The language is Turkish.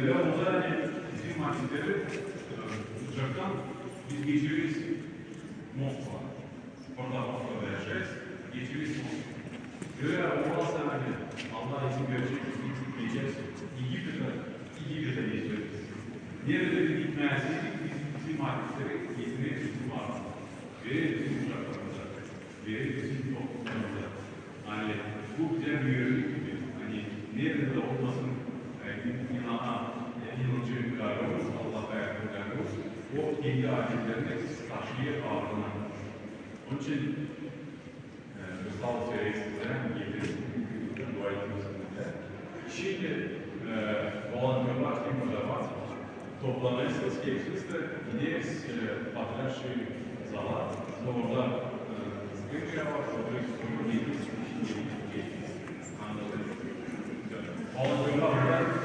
Özellikle bizim marketleri uçaktan biz geçiririz Moskva. Orada Moskova'da yaşayız. Geçiririz Moskva. Böyle olmazsa hani Allah izin verecek gideceğiz. İgipet'e geçeriz. Nerede bir gitmezsizlik bizim marketleri getiririz bizim varlığı. Ve bizim uçaklarımıza. Ve bizim toplumlarımıza. Hani bu güzel bir yönlük gibi. Hani nerede olmasın inanıcı kararımız, Allah'a ayaklarımız, o kendi aletlerini taşıyı ağırlanan. Onun için Mustafa Çeyresi'nden gelir, dua etmesinde. Şimdi volantörler burada var. Toplanırsanız, geçinizde gideriz paylaşı zala. Orada sıkıntı var, orada sorun değil. Anladım. Volantörler